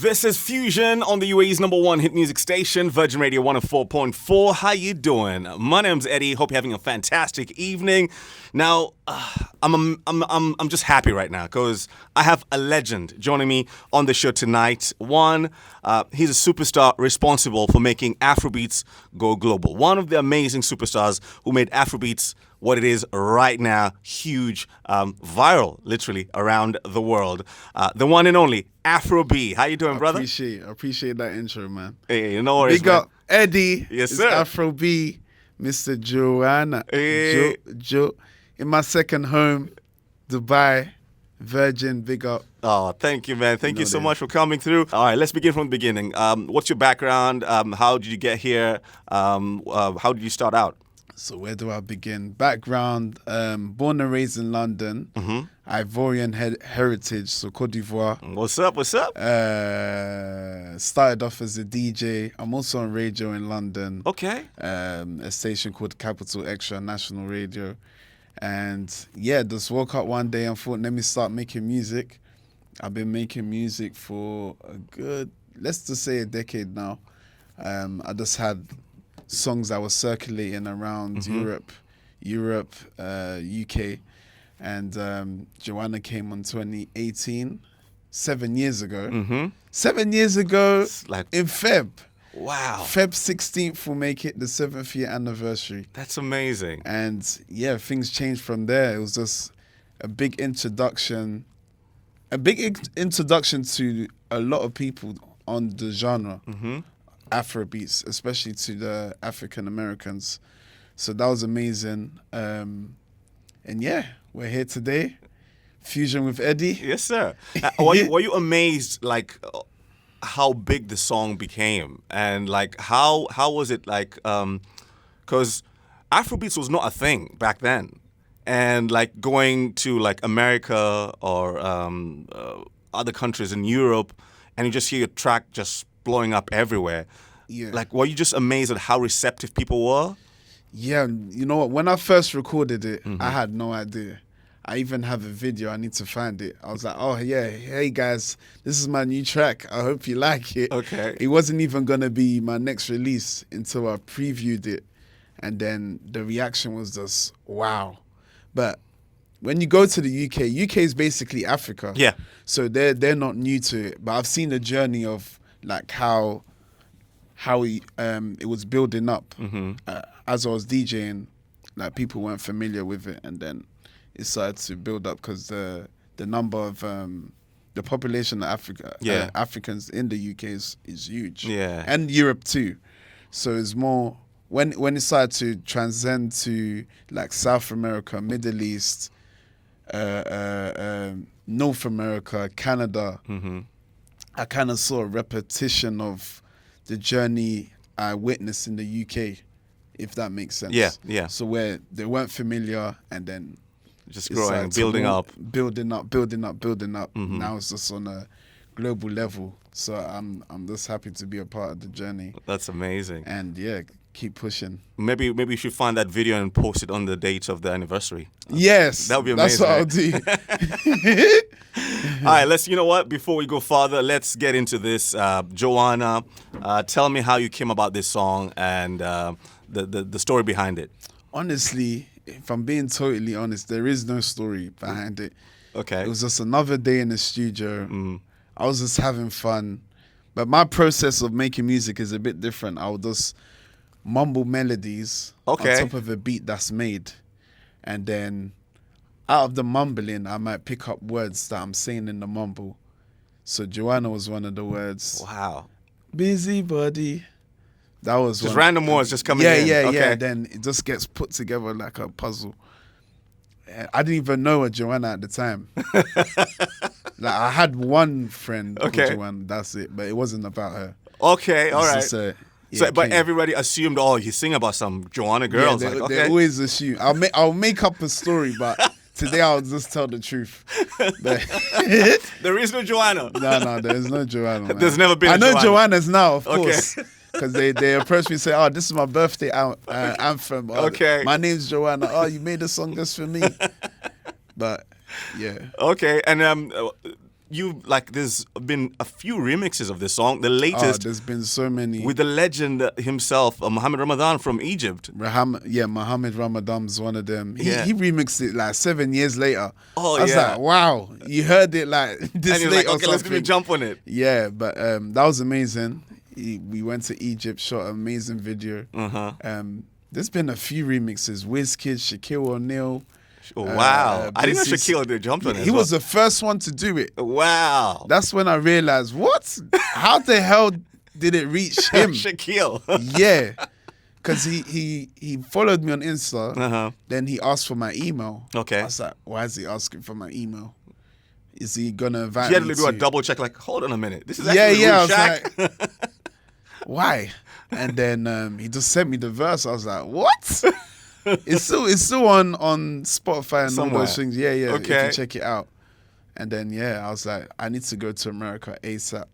This is Fusion on the UAE's #1 hit music station, Virgin Radio 104.4. How you doing? My name's Eddie. Hope you're having a fantastic evening. Now, I'm just happy right now because I have a legend joining me on the show tonight. He's a superstar responsible for making Afrobeats go global. One of the amazing superstars who made Afrobeats what it is right now, huge, viral, literally, around the world. The one and only AFRO B. How you doing, brother? I appreciate that intro, man. Hey, no worries, Big up Eddie. Yes, it's sir. AFRO B, Mr. Joanna. Hey. Joe. In my second home, Dubai, Virgin, big up. Oh, thank you, man. Thank you so much for coming through. All right, let's begin from the beginning. What's your background? How did you get here? How did you start out? So where do I begin? Background, born and raised in London, Ivorian heritage, so Côte d'Ivoire. What's up? Started off as a DJ. I'm also on radio in London. Okay. A station called Capital Extra National Radio. And yeah, just woke up one day and thought, let me start making music. I've been making music for a good, let's just say a decade now. I just had songs that were circulating around Europe, UK, and Joanna came on 2018, 7 years ago. 7 years ago, in Feb. Wow. Feb 16th will make it the 7th year anniversary. That's amazing. And yeah, things changed from there. It was just a big introduction to a lot of people on the genre. Afrobeats, especially to the African Americans. So that was amazing. And yeah, we're here today. Fusion with Eddie. Yes, sir. Were you amazed, like, how big the song became? And, like, how was it, like, because Afrobeats was not a thing back then. And, like, going to, like, America or other countries in Europe, and you just hear your track just blowing up everywhere. Yeah. Like, were you just amazed at how receptive people were? Yeah, you know what? When I first recorded it, I had no idea. I even have a video. I need to find it. I was like, oh, yeah, hey, guys, this is my new track. I hope you like it. Okay. It wasn't even going to be my next release until I previewed it. And then the reaction was just, wow. But when you go to the UK is basically Africa. Yeah. So they're not new to it. But I've seen the journey of, like, how it was building up. As I was DJing, like, people weren't familiar with it, and then it started to build up because the number of the population of Africans in the UK is huge. Yeah. And Europe too. So it's more when it started to transcend to, like, South America, Middle East, North America, Canada. I kind of saw a repetition of the journey I witnessed in the UK, if that makes sense. Yeah. So where they weren't familiar, and then Just growing, building up. Building up. Now it's just on a global level. So I'm just happy to be a part of the journey. That's amazing. And yeah, keep pushing. Maybe you should find that video and post it on the date of the anniversary. Yes. That would be amazing. That's what I'll do. All right, you know what? Before we go further, let's get into this. Joanna, tell me how you came about this song and the story behind it. Honestly, if I'm being totally honest, there is no story behind it. Okay. It was just another day in the studio. I was just having fun. But my process of making music is a bit different. I would just mumble melodies on top of a beat that's made. And then out of the mumbling, I might pick up words that I'm saying in the mumble. So Joanna was one of the words. Wow. Busybody. That was just one. Random words just coming in. Yeah. Then it just gets put together like a puzzle. I didn't even know a Joanna at the time. Like, I had one friend called Joanna, that's it. But it wasn't about her. Okay, all right. But came. Everybody assumed, you sing about some Joanna girls. Yeah, they always assume. I'll make up a story, but today I'll just tell the truth. There is no Joanna. No, there is no Joanna. Man. There's never been a Joanna. I know Joanna's now, of course. Because they approached me and say, this is my birthday anthem. My name's Joanna. You made a song just for me. But, yeah. Okay, and there's been a few remixes of this song. The Oh, latest there's been so many. with the legend himself, Muhammad Ramadan from Egypt. Mohammed Ramadan's one of them. Yeah. He remixed it like 7 years later. Oh, I was yeah. like, wow, you heard it like this And he was late like, or okay, let's give me a something. jump on it. Yeah, but that was amazing. We went to Egypt, shot an amazing video. There's been a few remixes. Wizkid, Shaquille O'Neal. Oh, wow. I didn't know Busy- Shaquille did jumped on it. He was the first one to do it. Wow. That's when I realized, what? How the hell did it reach him? Shaquille. Yeah. Because he followed me on Insta. Uh-huh. Then he asked for my email. Okay. I was like, why is he asking for my email? Is he going to invite You had me to do a to... double check, like, hold on a minute. This is Yeah, actually yeah. I Rude was Shaq. like, why? And then he just sent me the verse. I was like, what? It's still on Spotify and Somewhere. all those things. Yeah, yeah. Okay. You can check it out. And then I was like, I need to go to America ASAP.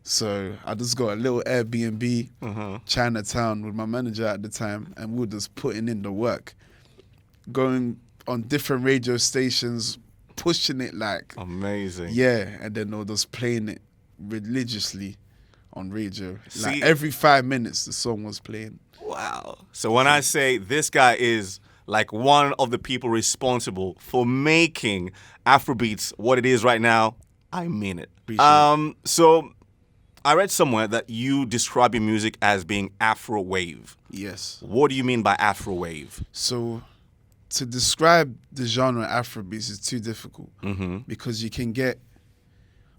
So I just got a little Airbnb, Chinatown, with my manager at the time, and we were just putting in the work, going on different radio stations, pushing it like Amazing. and then they were just playing it religiously on radio. See- Like every 5 minutes, the song was playing. Wow. So when I say this guy is like one of the people responsible for making Afrobeats what it is right now, I mean it. Appreciate So I read somewhere that you describe your music as being Afro wave. Yes. What do you mean by Afro wave? So to describe the genre Afrobeats is too difficult because you can get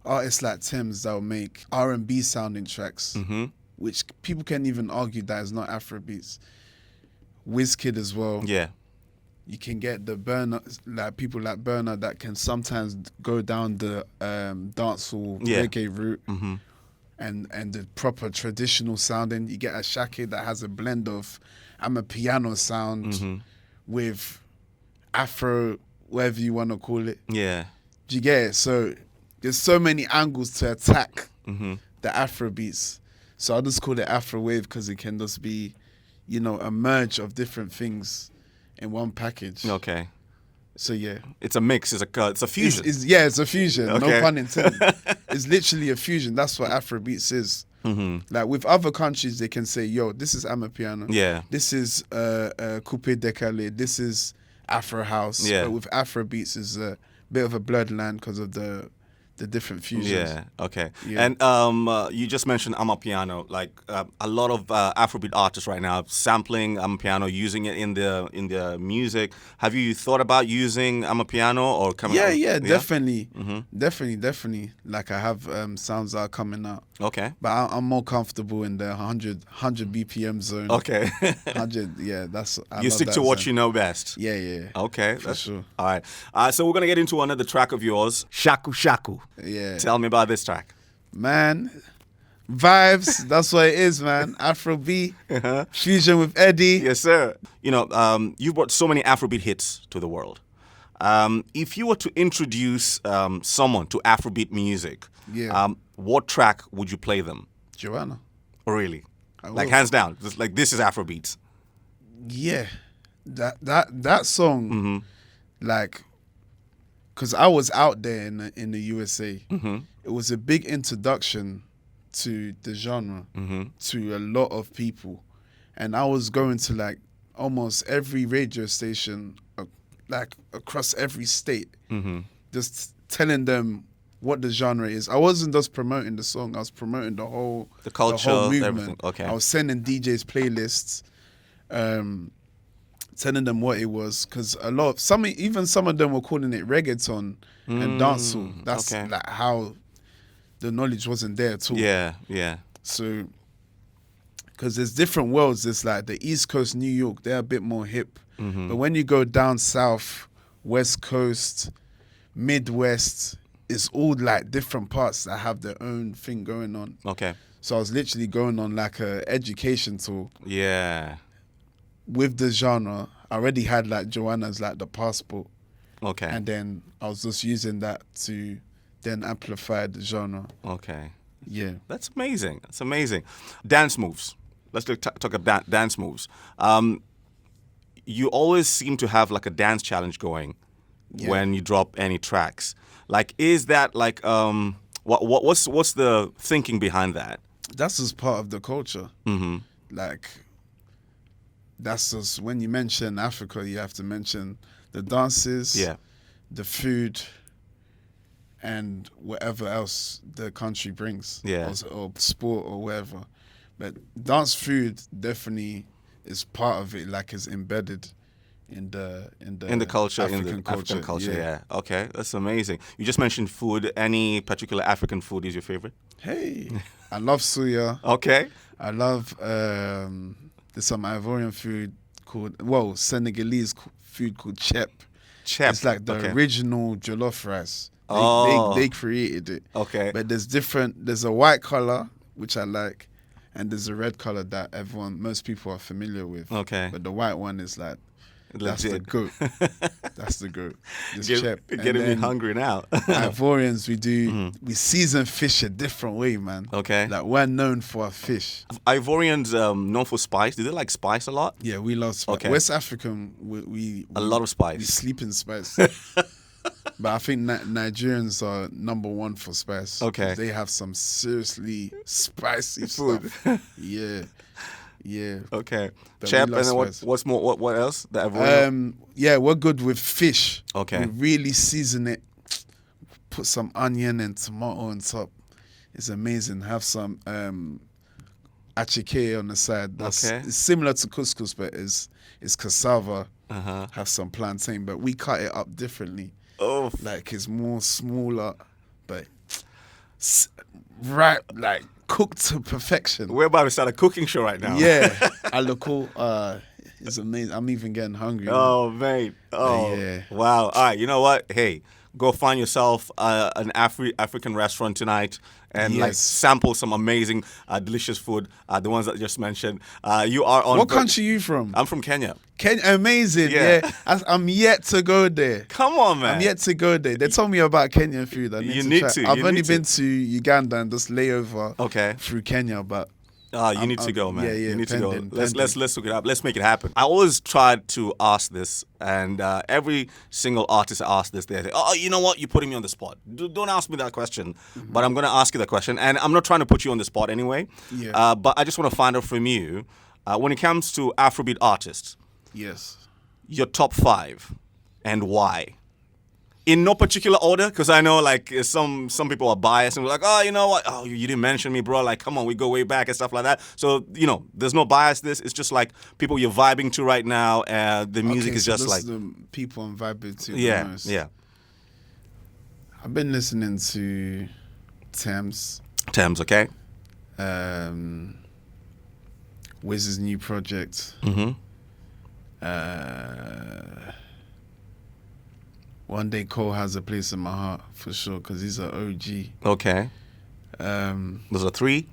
artists like Thames that will make R&B sounding tracks, which people can even argue that is not Afrobeats. Wizkid as well. Yeah. You can get the burner, like people like Burner that can sometimes go down the dancehall reggae route, and the proper traditional sounding. You get a Shaki that has a blend of piano sound with Afro, whatever you want to call it. Yeah. Do you get it? So there's so many angles to attack the Afro beats. So I just call it Afro wave because it can just be, a merge of different things in one package. Okay. So yeah, It's a mix. It's a fusion. It's a fusion. Okay. No pun intended. It's literally a fusion. That's what Afrobeats is. Like with other countries, they can say, "Yo, this is Amapiano. Yeah. This is Coupe Décalé. This is Afro House." Yeah. But with Afrobeats, is a bit of a bloodline because of the different fusions. Yeah. Okay. Yeah. And you just mentioned Amapiano. Like a lot of Afrobeat artists right now sampling Amapiano, using it in the music. Have you thought about using Amapiano or coming? Yeah, definitely, definitely. Like I have sounds that are coming out. Okay. But I'm more comfortable in the 100 BPM zone. Okay. 100, yeah, I You love stick that to what zone. you know best. Yeah. Okay. For sure. All right. So we're gonna get into another track of yours, Shaku Shaku. Yeah. Tell me about this track. Man, vibes, that's what it is, man. Afro B, fusion with Eddie. Yes, sir. You've brought so many Afrobeat hits to the world. If you were to introduce someone to Afrobeat music, what track would you play them? Joanna. Oh, really? Like will. hands down, just like this is Afrobeats. Yeah. That song, like, because I was out there in the USA. It was a big introduction to the genre to a lot of people. And I was going to like almost every radio station, like across every state, just telling them what the genre is. I wasn't just promoting the song, I was promoting the whole culture, the whole movement. everything. Okay. I was sending DJs playlists, telling them what it was, because even some of them were calling it reggaeton and dancehall. That's okay. like how the knowledge wasn't there at all. Yeah. So, because there's different worlds. There's like the East Coast, New York, they're a bit more hip. But when you go down south, West Coast, Midwest, it's all like different parts that have their own thing going on. Okay. So I was literally going on like a education tour Yeah. with the genre. I already had like Joanna's like the passport. Okay. And then I was just using that to then amplify the genre. Okay. Yeah. That's amazing. That's amazing. Dance moves. Let's talk about dance moves. You always seem to have like a dance challenge going when you drop any tracks. Like, is that like what's the thinking behind that? That's just part of the culture. Mm-hmm. Like, that's just, when you mention Africa, you have to mention the dances, Yeah. the food, and whatever else the country brings, Yeah. or sport or whatever. But dance, food definitely is part of it. Like, it's embedded in the Culture, African in the culture. African culture. Yeah. Okay, that's amazing. You just mentioned food. Any particular African food is your favorite? Hey, I love suya. Okay. I love there's some Ivorian food called Senegalese food called chep. Chep. It's like the Okay. original jollof rice. Oh. They created it. Okay. But there's a white color which I like, and there's a red color that most people are familiar with. Okay. But the white one is like, that's the Legit. goat. That's the goat. It's chep. And Getting me then hungry now. Ivorians, we season fish a different way, man. Okay. Like, we're known for our fish. Ivorians known for spice. Do they like spice a lot? Yeah, we love spice. Okay. West African, we A lot of spice. we sleep in spice. But I think Nigerians are number one for spice. 'Cause Okay. they have some seriously spicy Food. stuff. Yeah. Okay. But Chep, we and love then spice. what's more? What else? The Ivorian. Yeah, we're good with fish. Okay. We really season it. Put some onion and tomato on top. It's amazing. Have some achike on the side. That's Okay. it's similar to couscous, but it's cassava. Uh-huh. Have some plantain, but we cut it up differently. Oh. Like, it's more smaller, but right, like, cooked to perfection. We're about to start a cooking show right now. Yeah, Aloko is amazing. I'm even getting hungry. Oh, mate. Oh, Yeah. wow. All right. You know what? Hey, go find yourself an African restaurant tonight and like Yes. sample some amazing, delicious food. The ones that I just mentioned. You are on. What country you from? I'm from Kenya. Kenya, amazing. Yeah. Yeah, I'm yet to go there. Come on, man. I'm yet to go there. They told me about Kenyan food. I need You to need try. to, I've you only need to. been to Uganda and just layover Okay. through Kenya, but You need to go, man. yeah, You need to pending, go. Let's pending. look it up. Let's make it happen. I always try to ask this, and every single artist I ask this, they say, "Oh, you know what? You're putting me on the spot. Don't ask me that question." But I'm gonna ask you the question, and I'm not trying to put you on the spot anyway. Yeah. But I just want to find out from you, when it comes to Afrobeat artists, Yes. your top 5 and why. In no particular order, because I know like some people are biased and we're like, oh, you know what? Oh, you didn't mention me, bro. Like, come on, we go way back and stuff like that. So, there's no bias. It's just like people you're vibing to right now. The music Okay, is so just this like, is the people I'm vibing to. the yeah, most. yeah. I've been listening to Thames, Thames, okay? Wiz's new project. Mm-hmm. One Day Cole has a place in my heart for sure because he's an OG. Okay. Those are 3.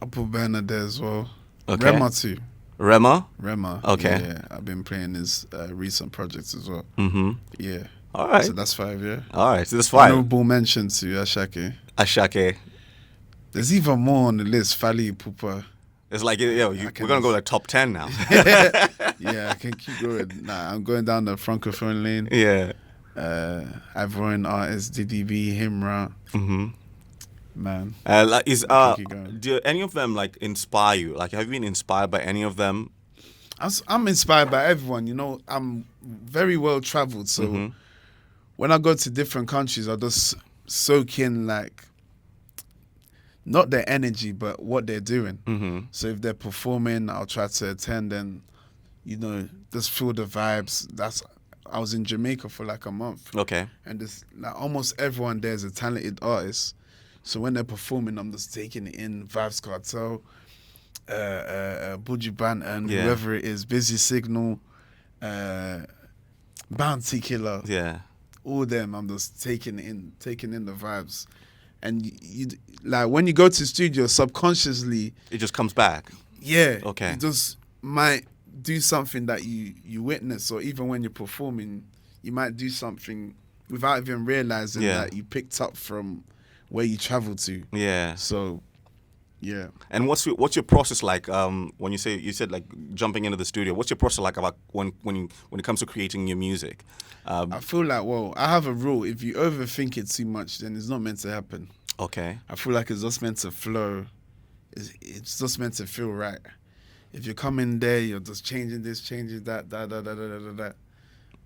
I'll put Burner there as well. Okay. Rema too. Rema? Rema. Okay. Yeah, I've been playing his recent projects as well. Mm-hmm. Yeah. All right. So that's 5, yeah. All right. So that's 5. Honorable mention to Ashake. Ashake. There's even more on the list. Fali Ipupa. It's like, we're going to go like top 10 now. Yeah, I can keep going. Nah, I'm going down the Francophone lane. Yeah. Ivorian artists, DDB, Himra. Mm-hmm. Man. Keep going. Do any of them like inspire you? Like, have you been inspired by any of them? I'm inspired by everyone. I'm very well traveled. So Mm-hmm. when I go to different countries, I just soak in like, not their energy, but what they're doing. Mm-hmm. So if they're performing, I'll try to attend and, just feel the vibes. I was in Jamaica for like a month. Okay. And like almost everyone there is a talented artist. So when they're performing, I'm just taking it in. Vibes Cartel, Buju Banton, Yeah. whoever it is, Busy Signal, Bounty Killer. Yeah. All them, I'm just taking in the vibes. And you like when you go to studio, subconsciously, It just comes back. yeah, Okay. you just might do something that you witness, or even when you're performing, you might do something without even realizing Yeah. that you picked up from where you traveled to. Yeah. So Yeah. And what's your process like? When you said like jumping into the studio, what's your process like about when it comes to creating your music? I feel like, well, I have a rule. If you overthink it too much, then it's not meant to happen. Okay. I feel like it's just meant to flow. It's just meant to feel right. If you come in there, you're just changing this, changing that, that.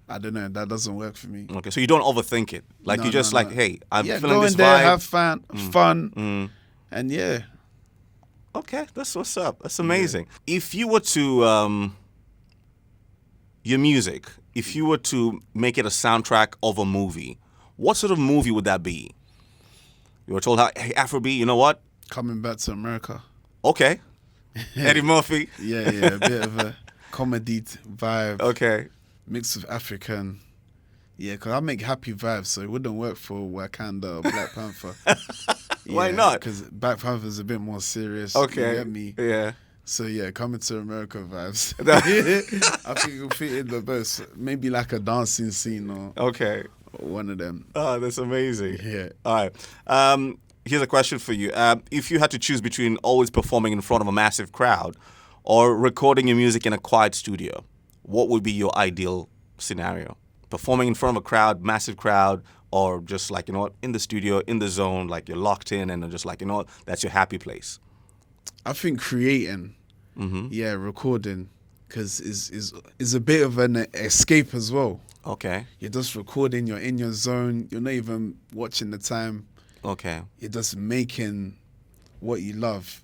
I don't know. That doesn't work for me. Okay. So you don't overthink it. Like No, you just no, like, no. hey, I'm Yeah, feeling go this in there, vibe. have fun, and yeah. Okay, that's what's up. That's amazing. If you were to your music, if you were to make it a soundtrack of a movie, what sort of movie would that be? You were told, hey, Afro B, you know what? Coming back to America. Okay. Eddie Murphy. Yeah, a bit of a comedy vibe. Okay. Mixed with African. Yeah, because I make happy vibes, so it wouldn't work for Wakanda or Black Panther. Why not? Because Black Panther's a bit more serious. Okay. You get me? Yeah. So yeah, Coming to America vibes. I think it'll fit in the best. Maybe like a dancing scene or Okay. one of them. Oh, that's amazing. Yeah. All right. Here's a question for you. If you had to choose between always performing in front of a massive crowd or recording your music in a quiet studio, what would be your ideal scenario? Performing in front of a crowd, massive crowd, or just like, you know what, in the studio, in the zone, like you're locked in and just like, you know what, that's your happy place? I think creating, yeah, recording, because is a bit of an escape as well. Okay. You're just recording, you're in your zone, you're not even watching the time. Okay. You're just making what you love.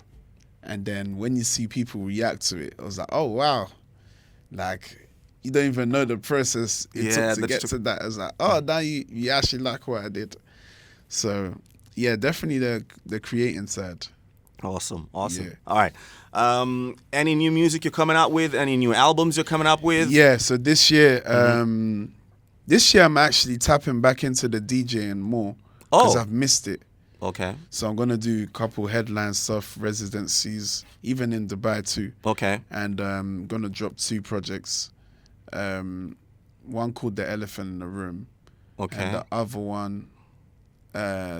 And then when you see people react to it, I was like, oh, wow. Like, you don't even know the process it took to get to that. I was like, oh, now you actually like what I did. So, yeah, definitely the creating side. Awesome. Awesome. Yeah. All right. Any new music you're coming out with? Any new albums you're coming up with? Yeah, so this year I'm actually tapping back into the DJing more because I've missed it. Okay. So I'm going to do a couple headline stuff, residencies, even in Dubai too. Okay. And I'm going to drop 2 projects. One called The Elephant in the Room. Okay. And the other one,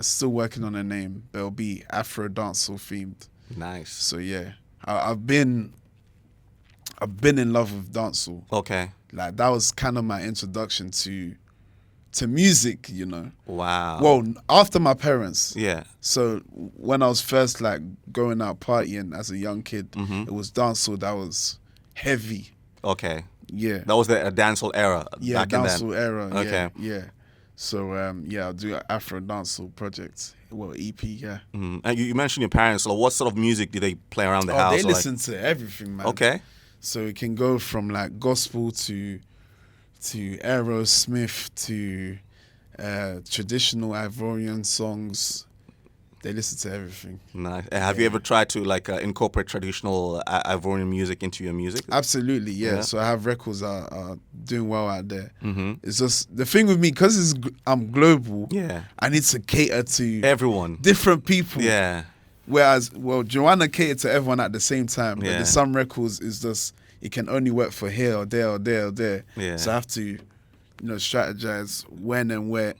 still working on a name, but it'll be Afro dancehall themed. Nice. So yeah, I've been in love with dancehall. Okay. Like that was kind of my introduction to music, you know. Wow. Well, after my parents. Yeah. So when I was first like going out partying as a young kid, it was dancehall that was heavy. Okay. Yeah. That was the dancehall era. Yeah, back in then. dancehall era. Okay. Yeah. So yeah, I'll do an Afro dancehall project. Well, EP, yeah. And you mentioned your parents. So what sort of music do they play around the house? They listen to everything, man. Okay. So it can go from like gospel to Aerosmith to traditional Ivorian songs. They listen to everything. Nice. Have you ever tried to like incorporate traditional Ivorian music into your music? Absolutely, yeah. So I have records that are doing well out there. It's just the thing with me, because I'm global. Yeah. I need to cater to Everyone. different people. Yeah. Whereas, well, Joanna catered to everyone at the same time. But Yeah. there's some records is just it can only work for here or there or there or there. Yeah. So I have to, strategize when and where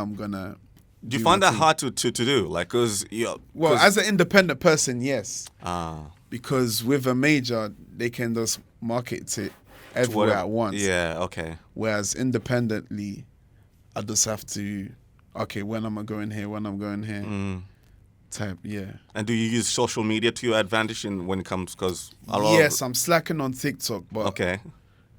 I'm gonna. Do you find that hard to do? Like, Well, as an independent person, yes. Ah. Because with a major, they can just market it everywhere at once. Yeah. Okay. Whereas independently, I just have to, okay, when am I going here? When I'm going here? Type, yeah. And do you use social media to your advantage when it comes? Because yes, I'm slacking on TikTok, but okay.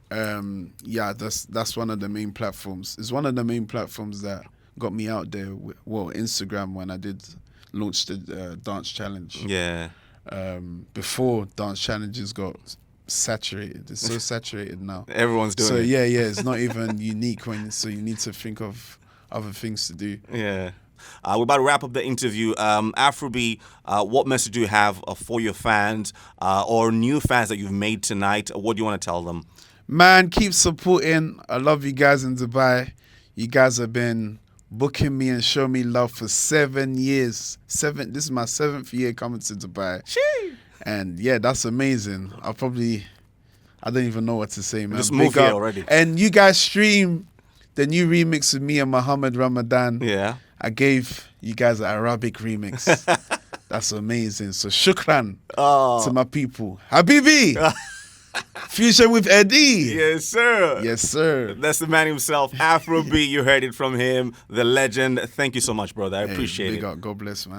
Yeah, that's one of the main platforms. It's one of the main platforms that got me out there. Well, Instagram when I did launch the dance challenge. Yeah. Before dance challenges got saturated, it's so saturated now. Everyone's doing it. So yeah, it's not even unique so you need to think of other things to do. Yeah. We're about to wrap up the interview. Afro B, what message do you have for your fans or new fans that you've made tonight? What do you want to tell them? Man, keep supporting. I love you guys in Dubai. You guys have been booking me and showing me love for 7 years. This is my 7th year coming to Dubai. Shee. And yeah, that's amazing. I don't even know what to say, man. Just moved here already. And you guys stream the new remix with me and Muhammad Ramadan. Yeah. I gave you guys an Arabic remix. That's amazing. So shukran Oh. to my people. Habibi. Fusion with Eddie. Yes, sir. Yes, sir. That's the man himself, Afro B. You heard it from him, the legend. Thank you so much, brother. I appreciate Big it. up. God bless, man.